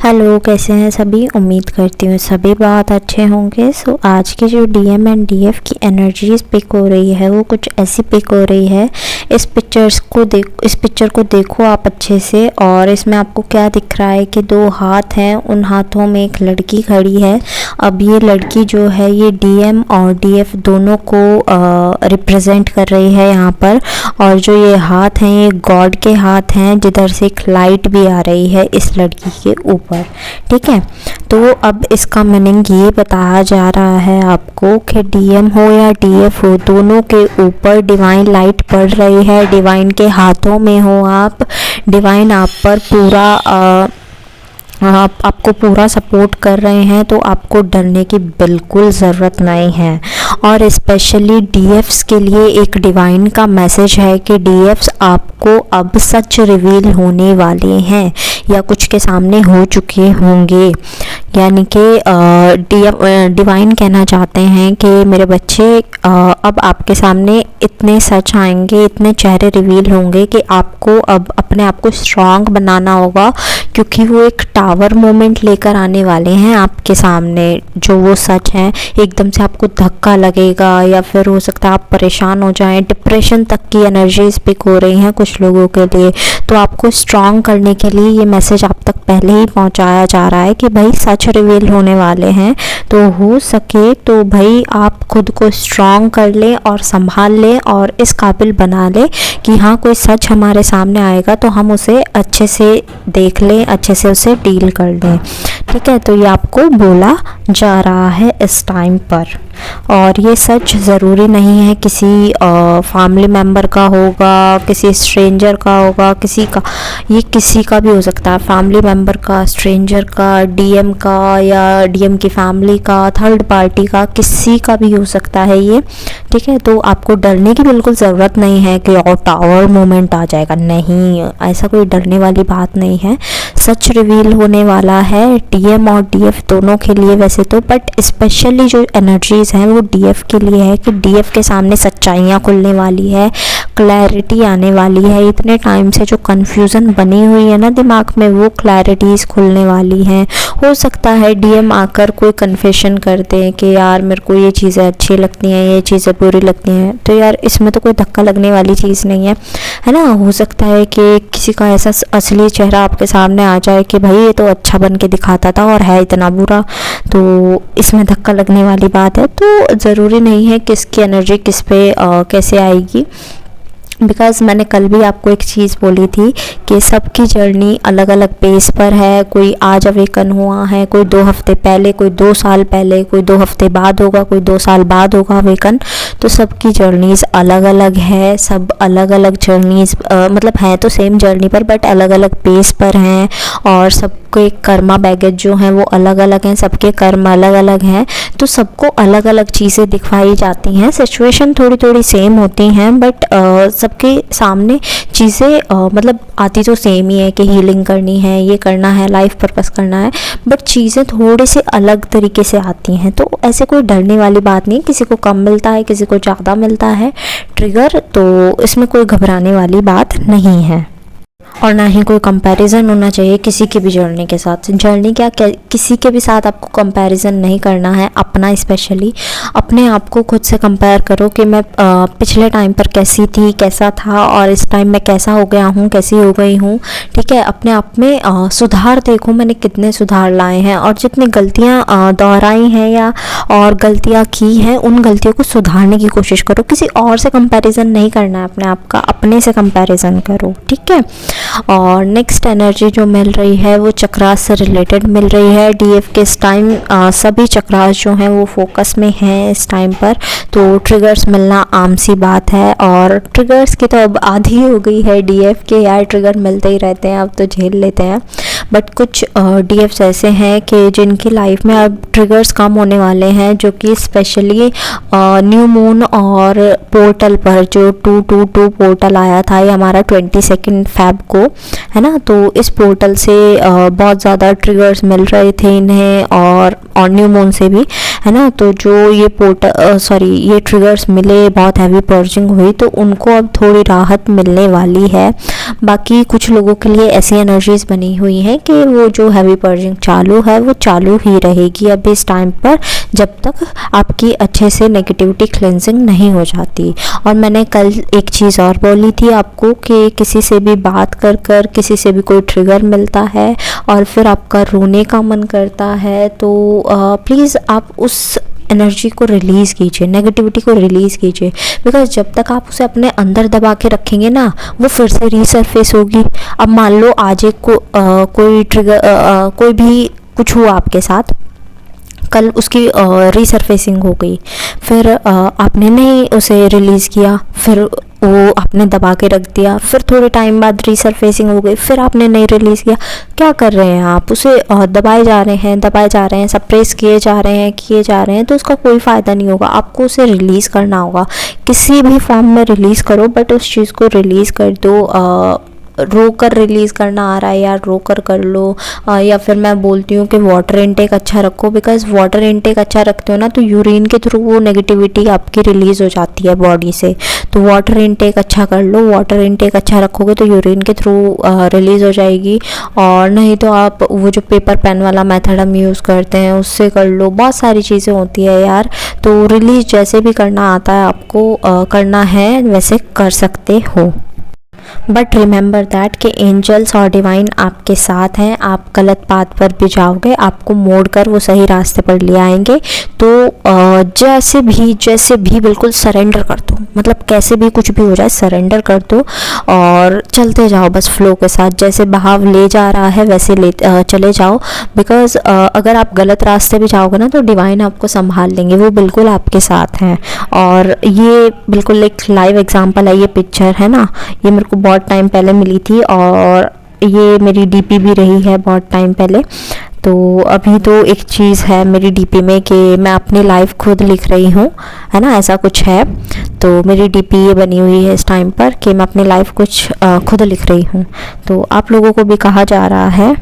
Hello, कैसे हैं सभी। उम्मीद करती हूँ सभी बहुत अच्छे होंगे। सो आज की जो डीएम एंड डीएफ की एनर्जीज पिक हो रही है वो कुछ ऐसी पिक हो रही है। इस पिक्चर को देखो आप अच्छे से। और इसमें आपको क्या दिख रहा है कि दो हाथ हैं, उन हाथों में एक लड़की खड़ी है। अब ये लड़की जो है ये डीएम और डीएफ दोनों को रिप्रेजेंट कर रही है यहाँ पर। और जो ये हाथ हैं ये गॉड के हाथ हैं, जिधर से एक लाइट भी आ रही है इस लड़की के ऊपर। ठीक है, तो अब इसका मीनिंग ये बताया जा रहा है आपको कि डीएम हो या डीएफ हो, दोनों के ऊपर डिवाइन लाइट पड़ रही है। डिवाइन के हाथों में हो आप, डिवाइन आप पर पूरा आपको पूरा सपोर्ट कर रहे हैं, तो आपको डरने की बिल्कुल ज़रूरत नहीं है। और स्पेशली डीएफ्स के लिए एक डिवाइन का मैसेज है कि डीएफ्स आपको अब सच रिवील होने वाले हैं या कुछ के सामने हो चुके होंगे। यानी कि डिवाइन कहना चाहते हैं कि मेरे बच्चे अब आपके सामने इतने सच आएंगे, इतने चेहरे रिवील होंगे कि आपको अब अपने आप को स्ट्रांग बनाना होगा, क्योंकि वो एक टावर मोमेंट लेकर आने वाले हैं आपके सामने। जो वो सच है, एकदम से आपको धक्का लगेगा या फिर हो सकता है आप परेशान हो जाएं। डिप्रेशन तक की एनर्जीज पिक हो रही हैं कुछ लोगों के लिए। तो आपको स्ट्रांग करने के लिए ये मैसेज आप तक पहले ही पहुंचाया जा रहा है कि भाई सच रिवील होने वाले हैं। तो हो सके तो भाई आप खुद को स्ट्रांग कर लें और संभाल लें और इस काबिल बना लें कि हाँ, कोई सच हमारे सामने आएगा तो हम उसे अच्छे से देख लें, अच्छे से उसे डील कर लें। ठीक है, तो ये आपको बोला जा रहा है इस टाइम पर। और ये सच ज़रूरी नहीं है किसी फैमिली मेम्बर का होगा, किसी स्ट्रेंजर का होगा, ये किसी का भी हो सकता है। फैमिली मेम्बर का, स्ट्रेंजर का, डीएम का या डीएम की फैमिली का, थर्ड पार्टी का, किसी का भी हो सकता है ये। ठीक है, तो आपको डरने की बिल्कुल ज़रूरत नहीं है कि और टावर मोमेंट आ जाएगा। नहीं, ऐसा कोई डरने वाली बात नहीं है। सच रिवील होने वाला है डीएम और डीएफ दोनों के लिए वैसे तो, बट स्पेशली जो एनर्जीज हैं वो डीएफ के लिए है कि डीएफ के सामने सच्चाइयाँ खुलने वाली है, क्लैरिटी आने वाली है। इतने टाइम से जो कन्फ्यूज़न बनी हुई है ना दिमाग में, वो क्लैरिटीज़ खुलने वाली हैं। हो सकता है डीएम आकर कोई कन्फेशन कर दें कि यार मेरे को ये चीज़ें अच्छी लगती हैं, ये चीज़ें बुरी लगती हैं। तो यार इसमें तो कोई धक्का लगने वाली चीज़ नहीं है ना। हो सकता है कि किसी का ऐसा असली चेहरा आपके सामने आ जाए कि भाई ये तो अच्छा बन के दिखाता था और है इतना बुरा, तो इसमें धक्का लगने वाली बात है। तो ज़रूरी नहीं है कि इसकी एनर्जी किस पे कैसे आएगी। बिकॉज़ मैंने कल भी आपको एक चीज़ बोली थी कि सबकी जर्नी अलग अलग पेस पर है। कोई आज अवेकन हुआ है, कोई 2 हफ्ते पहले, कोई 2 साल पहले, कोई 2 हफ्ते बाद होगा, कोई 2 साल बाद होगा अवेकन। तो सबकी जर्नीज़ अलग अलग है। सब अलग अलग जर्नीज़ मतलब हैं तो सेम जर्नी पर, बट अलग अलग पेस पर हैं। और सबके कर्मा बैगेज जो हैं वो अलग अलग हैं, सबके कर्म अलग अलग हैं। तो सबको अलग अलग चीज़ें दिखाई जाती हैं। सिचुएशन थोड़ी थोड़ी सेम होती हैं, बट सबके सामने चीज़ें मतलब आती तो सेम ही है कि हीलिंग करनी है, ये करना है, लाइफ पर्पस करना है, बट चीज़ें थोड़े से अलग तरीके से आती हैं। तो ऐसे कोई डरने वाली बात नहीं। किसी को कम मिलता है, किसी को ज़्यादा मिलता है ट्रिगर, तो इसमें कोई घबराने वाली बात नहीं है। और ना ही कोई कंपैरिजन होना चाहिए किसी की भी जर्नी के साथ। जर्नी क्या किसी के भी साथ आपको कंपैरिजन नहीं करना है। अपना स्पेशली अपने आप को खुद से कंपेयर करो कि मैं पिछले टाइम पर कैसी थी, कैसा था, और इस टाइम मैं कैसा हो गया हूँ, कैसी हो गई हूँ। ठीक है, अपने आप में सुधार देखो, मैंने कितने सुधार लाए हैं। और जितनी गलतियाँ दोहराई हैं या और गलतियाँ की हैं, उन गलतियों को सुधारने की कोशिश करो। किसी और से कंपैरिजन नहीं करना है अपने आप का, अपने से कंपैरिजन करो। ठीक है, और नेक्स्ट एनर्जी जो मिल रही है वो चक्रास से रिलेटेड मिल रही है। डीएफ के इस टाइम सभी चक्रास जो हैं वो फोकस में हैं इस टाइम पर। तो ट्रिगर्स मिलना आम सी बात है, और ट्रिगर्स की तो अब आधी हो गई है डीएफ के। यार ट्रिगर मिलते ही रहते हैं, अब तो झेल लेते हैं। बट कुछ डीएफ्स ऐसे हैं कि जिनकी लाइफ में अब ट्रिगर्स कम होने वाले हैं, जो कि स्पेशली न्यू मून और पोर्टल पर जो 222 पोर्टल आया था, ये हमारा 22 फ़ेब को है ना। तो इस पोर्टल से बहुत ज़्यादा ट्रिगर्स मिल रहे थे इन्हें, और न्यू मून से भी है ना। तो जो ये ये ट्रिगर्स मिले, बहुत हैवी पर्जिंग हुई, तो उनको अब थोड़ी राहत मिलने वाली है। बाकी कुछ लोगों के लिए ऐसी एनर्जीज बनी हुई हैं कि वो जो हैवी पर्जिंग चालू है वो चालू ही रहेगी अभी इस टाइम पर, जब तक आपकी अच्छे से नेगेटिविटी क्लेंजिंग नहीं हो जाती। और मैंने कल एक चीज़ और बोली थी आपको कि किसी से भी बात कर किसी से भी कोई ट्रिगर मिलता है और फिर आपका रोने का मन करता है, तो प्लीज़ आप उस एनर्जी को रिलीज़ कीजिए, नेगेटिविटी को रिलीज़ कीजिए। बिकॉज जब तक आप उसे अपने अंदर दबा के रखेंगे ना, वो फिर से रीसरफेस होगी। अब मान लो आज कोई ट्रिगर, कोई भी कुछ हुआ आपके साथ, कल उसकी रीसरफेसिंग हो गई, फिर आपने नहीं उसे रिलीज़ किया, फिर वो आपने दबा के रख दिया, फिर थोड़े टाइम बाद रीसरफेसिंग हो गई, फिर आपने नहीं रिलीज़ किया। क्या कर रहे हैं आप? उसे दबाए जा रहे हैं, सप्रेस किए जा रहे हैं, तो उसका कोई फ़ायदा नहीं होगा। आपको उसे रिलीज़ करना होगा, किसी भी फॉर्म में रिलीज़ करो, बट उस चीज़ को रिलीज़ कर दो। रोकर रिलीज़ करना आ रहा है यार, रोकर कर लो। या फिर मैं बोलती हूँ कि वाटर इनटेक अच्छा रखो, बिकॉज़ वाटर इनटेक अच्छा रखते हो ना तो यूरिन के थ्रू वो नेगेटिविटी आपकी रिलीज़ हो जाती है बॉडी से। तो वाटर इनटेक अच्छा कर लो, वाटर इनटेक अच्छा रखोगे तो यूरिन के थ्रू रिलीज़ हो जाएगी। और नहीं तो आप वो जो पेपर पेन वाला मेथड हम यूज़ करते हैं उससे कर लो। बहुत सारी चीज़ें होती है यार, तो रिलीज़ जैसे भी करना आता है आपको करना है वैसे कर सकते हो। बट रिमेंबर दैट कि एंजल्स और डिवाइन आपके साथ हैं। आप गलत बात पर भी जाओगे, आपको मोड़ कर वो सही रास्ते पर ले आएंगे। तो जैसे भी बिल्कुल सरेंडर कर दो, मतलब कैसे भी कुछ भी हो जाए सरेंडर कर दो और चलते जाओ बस फ्लो के साथ। जैसे बहाव ले जा रहा है वैसे चले जाओ। बिकॉज अगर आप गलत रास्ते भी जाओगे ना तो डिवाइन आपको संभाल लेंगे, वो बिल्कुल आपके साथ हैं। और ये बिल्कुल एक लाइव एग्जांपल है, ये पिक्चर है ना, ये मेरे को बहुत टाइम पहले मिली थी और ये मेरी डीपी भी रही है बहुत टाइम पहले। तो अभी तो एक चीज़ है मेरी डीपी में कि मैं अपनी लाइफ खुद लिख रही हूँ, है ना, ऐसा कुछ है। तो मेरी डीपी ये बनी हुई है इस टाइम पर कि मैं अपनी लाइफ कुछ खुद लिख रही हूँ। तो आप लोगों को भी कहा जा रहा है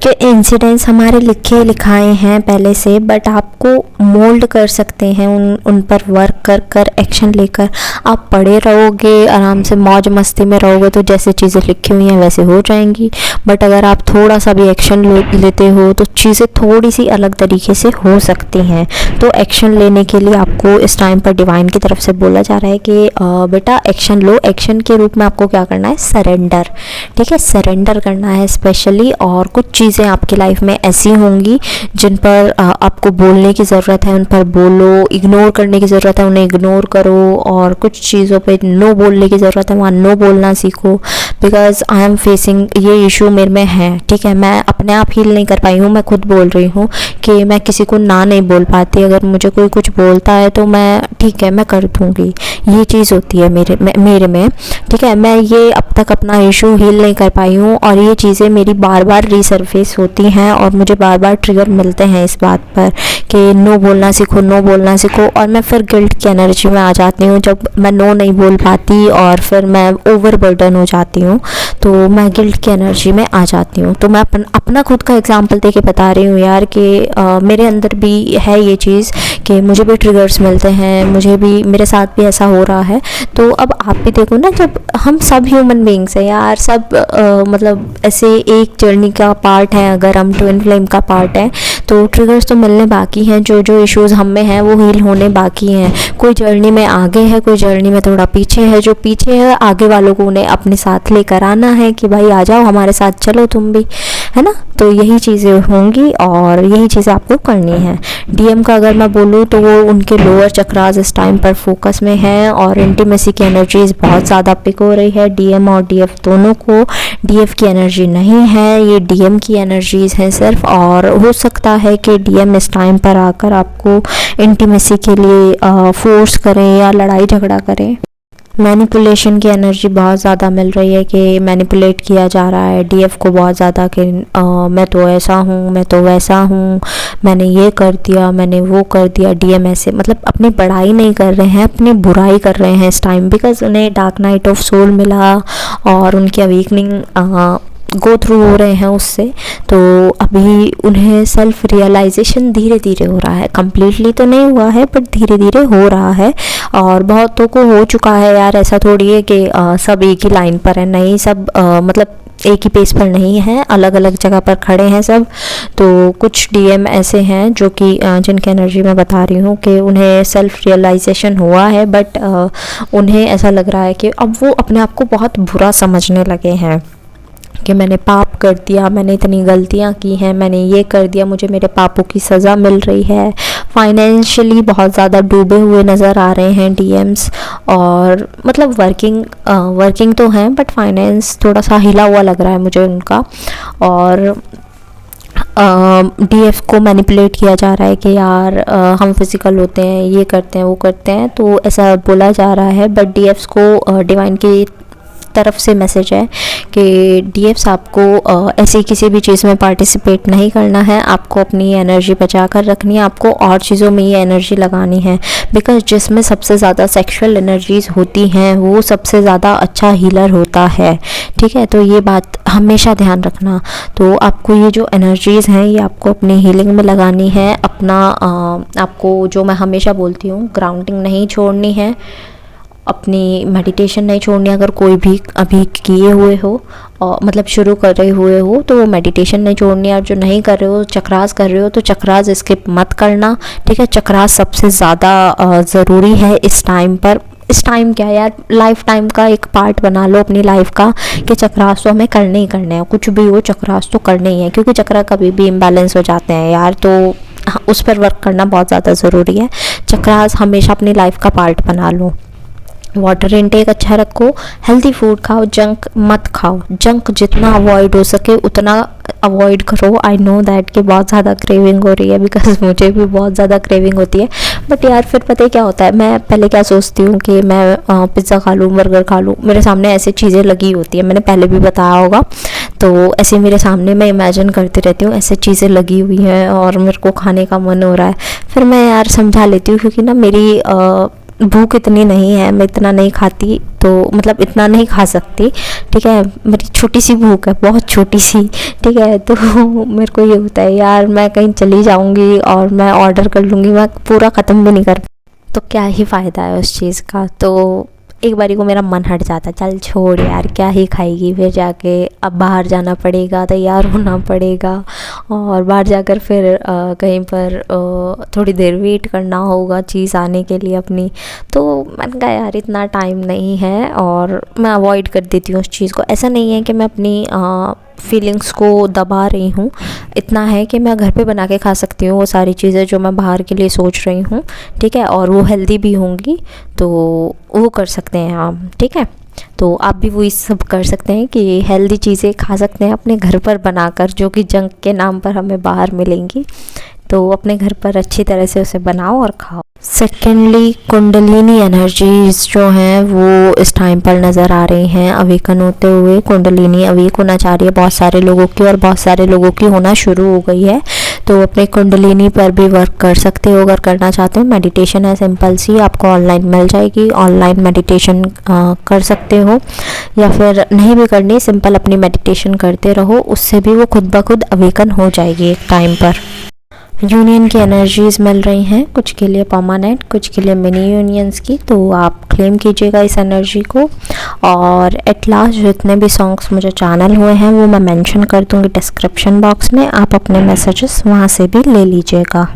कि इंसिडेंट्स हमारे लिखाए हैं पहले से, बट आपको मोल्ड कर सकते हैं उन पर वर्क कर एक्शन लेकर। आप पढ़े रहोगे, आराम से मौज मस्ती में रहोगे तो जैसे चीज़ें लिखी हुई हैं वैसे हो जाएंगी। बट अगर आप थोड़ा सा भी एक्शन लेते हो तो चीज़ें थोड़ी सी अलग तरीके से हो सकती हैं। तो एक्शन लेने के लिए आपको इस टाइम पर डिवाइन की तरफ से बोला जा रहा है कि बेटा एक्शन लो। एक्शन के रूप में आपको क्या करना है? सरेंडर। ठीक है, सरेंडर करना है स्पेशली। और कुछ चीज़ें आपकी लाइफ में ऐसी होंगी जिन पर आपको बोलने की ज़रूरत है, उन पर बोलो। इग्नोर करने की ज़रूरत है, उन्हें इग्नोर करो। और कुछ चीज़ों पे नो बोलने की ज़रूरत है, वहाँ नो बोलना सीखो। बिकॉज आई एम फेसिंग ये इशू मेरे में है। ठीक है, मैं अपने आप हील नहीं कर पाई हूँ, मैं खुद बोल रही हूँ कि मैं किसी को ना नहीं बोल पाती। अगर मुझे कोई कुछ बोलता है तो मैं ठीक है मैं कर दूँगी, ये चीज़ होती है मेरे में। ठीक है, मैं ये अब तक अपना इशू हील नहीं कर पाई हूँ और ये चीज़ें मेरी बार बार रीसरफेस होती हैं और मुझे बार बार ट्रिगर मिलते हैं इस बात पर कि नो बोलना सीखो, नो बोलना सीखो। और मैं फिर गिल्ट की एनर्जी में आ जाती हूँ जब मैं नो नहीं बोल पाती और फिर मैं ओवर बर्डन हो जाती हूँ, तो मैं गिल्ट की एनर्जी में आ जाती हूँ। तो मैं अपना खुद का एग्जांपल दे के बता रही हूँ यार कि मेरे अंदर भी है ये चीज़ कि मुझे भी ट्रिगर्स मिलते हैं, मुझे भी मेरे साथ भी ऐसा हो रहा है। तो अब आप भी देखो ना, जब हम सब ह्यूमन बींग्स हैं यार, सब मतलब ऐसे एक जर्नी का पार्ट है। अगर हम ट्विन फ्लेम का पार्ट है तो ट्रिगर्स तो मिलने बाकी हैं, जो इश्यूज़ हम में हैं वो हील होने बाकी हैं। कोई जर्नी में आगे है, कोई जर्नी में थोड़ा पीछे है। जो पीछे है आगे वालों को उन्हें अपने साथ लेकर आना है कि भाई आ जाओ हमारे साथ, चलो तुम भी, है ना। तो यही चीज़ें होंगी और यही चीज़ें आपको करनी है। डीएम का अगर मैं बोलूँ तो वो उनके लोअर चक्रास इस टाइम पर फोकस में है और इंटीमेसी की एनर्जीज बहुत ज़्यादा पिक हो रही है डीएम और डीएफ दोनों को। डीएफ की एनर्जी नहीं है, ये डीएम की एनर्जीज हैं सिर्फ। और हो सकता है कि डीएम इस टाइम पर आकर आपको इंटीमेसी के लिए फोर्स करें या लड़ाई झगड़ा करें। मैनिपुलेशन की एनर्जी बहुत ज़्यादा मिल रही है कि मैनिपुलेट किया जा रहा है डीएफ को बहुत ज़्यादा कि मैं तो ऐसा हूँ, मैं तो वैसा हूँ, मैंने ये कर दिया, मैंने वो कर दिया। डीएम ऐसे मतलब अपनी बड़ाई नहीं कर रहे हैं, अपनी बुराई कर रहे हैं इस टाइम, बिकॉज उन्हें डार्क नाइट ऑफ सोल मिला और उनकी अवेकनिंग गो थ्रू हो रहे हैं उससे, तो अभी उन्हें सेल्फ रियलाइजेशन धीरे धीरे हो रहा है। कम्प्लीटली तो नहीं हुआ है बट धीरे धीरे हो रहा है, और बहुतों को हो चुका है यार। ऐसा थोड़ी है कि सब एक ही लाइन पर है, नहीं, सब मतलब एक ही पेज पर नहीं है, अलग अलग जगह पर खड़े हैं सब। तो कुछ डीएम ऐसे हैं जो कि जिनकी एनर्जी मैं बता रही हूँ कि उन्हें सेल्फ रियलाइजेशन हुआ है, बट उन्हें ऐसा लग रहा है कि अब वो अपने आप को बहुत बुरा समझने लगे हैं कि मैंने पाप कर दिया, मैंने इतनी गलतियाँ की हैं, मैंने ये कर दिया, मुझे मेरे पापों की सज़ा मिल रही है। फाइनेंशियली बहुत ज़्यादा डूबे हुए नज़र आ रहे हैं डीएम्स, और मतलब वर्किंग तो हैं बट फाइनेंस थोड़ा सा हिला हुआ लग रहा है मुझे उनका। और डीएफ को मैनिपुलेट किया जा रहा है कि यार हम फिज़िकल होते हैं, ये करते हैं, वो करते हैं, तो ऐसा बोला जा रहा है। बट डीएफ्स को डिवाइन की तरफ से मैसेज है कि डीएफ्स आपको ऐसी किसी भी चीज़ में पार्टिसिपेट नहीं करना है, आपको अपनी एनर्जी बचा कर रखनी है, आपको और चीज़ों में ये एनर्जी लगानी है। बिकॉज जिसमें सबसे ज़्यादा सेक्सुअल एनर्जीज होती हैं वो सबसे ज़्यादा अच्छा हीलर होता है, ठीक है। तो ये बात हमेशा ध्यान रखना। तो आपको ये जो एनर्जीज़ हैं ये आपको अपनी हीलिंग में लगानी है। अपना आपको, जो मैं हमेशा बोलती हूँ, ग्राउंडिंग नहीं छोड़नी है, अपनी मेडिटेशन नहीं छोड़नी। अगर कोई भी अभी किए हुए हो और मतलब शुरू कर रहे हुए हो तो वो मेडिटेशन नहीं छोड़नी, और जो नहीं कर रहे हो, चक्रास कर रहे हो, तो चक्रास स्किप मत करना, ठीक है। चक्रास सबसे ज़्यादा ज़रूरी है इस टाइम पर। इस टाइम क्या यार, लाइफ टाइम का एक पार्ट बना लो अपनी लाइफ का कि चक्रास तो हमें करने ही करने हैं, कुछ भी हो चक्रास तो करने ही है, क्योंकि चक्रा कभी भी इम्बैलेंस हो जाते हैं यार, तो उस पर वर्क करना बहुत ज़्यादा ज़रूरी है। चक्रास हमेशा अपनी लाइफ का पार्ट बना लो। वाटर इनटेक अच्छा रखो, हेल्दी फूड खाओ, जंक मत खाओ। जंक जितना अवॉइड हो सके उतना अवॉइड करो। आई नो दैट कि बहुत ज़्यादा क्रेविंग हो रही है, बिकॉज मुझे भी बहुत ज़्यादा क्रेविंग होती है। बट यार फिर पता है क्या होता है, मैं पहले क्या सोचती हूँ कि मैं पिज़्ज़ा खा लूँ, बर्गर खा लूँ, मेरे सामने ऐसी चीज़ें लगी होती है, मैंने पहले भी बताया होगा। तो ऐसे मेरे सामने मैं इमेजिन करती रहती हूँ ऐसे चीज़ें लगी हुई हैं और मेरे को खाने का मन हो रहा है। फिर मैं यार समझा लेती हूँ, क्योंकि ना मेरी भूख इतनी नहीं है, मैं इतना नहीं खाती, तो मतलब इतना नहीं खा सकती, ठीक है। मेरी छोटी सी भूख है, बहुत छोटी सी, ठीक है। तो मेरे को ये होता है यार, मैं कहीं चली जाऊंगी और मैं ऑर्डर कर लूँगी, मैं पूरा ख़त्म भी नहीं कर, तो क्या ही फ़ायदा है उस चीज़ का। तो एक बारी को मेरा मन हट जाता है, चल छोड़ यार, क्या ही खाएगी, फिर जाके अब बाहर जाना पड़ेगा, तैयार होना पड़ेगा, और बाहर जाकर फिर कहीं पर थोड़ी देर वेट करना होगा चीज़ आने के लिए अपनी। तो मैंने कहा यार इतना टाइम नहीं है, और मैं अवॉइड कर देती हूँ उस चीज़ को। ऐसा नहीं है कि मैं अपनी फीलिंग्स को दबा रही हूँ, इतना है कि मैं घर पे बना के खा सकती हूँ वो सारी चीज़ें जो मैं बाहर के लिए सोच रही हूँ, ठीक है, और वो हेल्दी भी होंगी, तो वो कर सकते हैं आप, ठीक है। तो आप भी वही सब कर सकते हैं कि हेल्दी चीज़ें खा सकते हैं अपने घर पर बनाकर, जो कि जंक के नाम पर हमें बाहर मिलेंगी। तो अपने घर पर अच्छी तरह से उसे बनाओ और खाओ। सेकेंडली, कुंडलिनी एनर्जीज जो हैं वो इस टाइम पर नज़र आ रही हैं अवेकन होते हुए। कुंडलिनी अवेक होना चाह रही है बहुत सारे लोगों की, और बहुत सारे लोगों की होना शुरू हो गई है। तो अपने कुंडलिनी पर भी वर्क कर सकते हो अगर करना चाहते हो। मेडिटेशन है सिंपल सी, आपको ऑनलाइन मिल जाएगी, ऑनलाइन मेडिटेशन कर सकते हो, या फिर नहीं भी करनी, सिंपल अपनी मेडिटेशन करते रहो, उससे भी वो खुद ब खुद अवेकन हो जाएगी एक टाइम पर। यूनियन की एनर्जीज़ मिल रही हैं, कुछ के लिए परमानेंट, कुछ के लिए मिनी यूनियंस की, तो आप क्लेम कीजिएगा इस एनर्जी को। और एट लास्ट जितने भी सॉन्ग्स मुझे चैनल हुए हैं वो मैं मेंशन कर दूँगी डिस्क्रिप्शन बॉक्स में, आप अपने मैसेजेस वहाँ से भी ले लीजिएगा।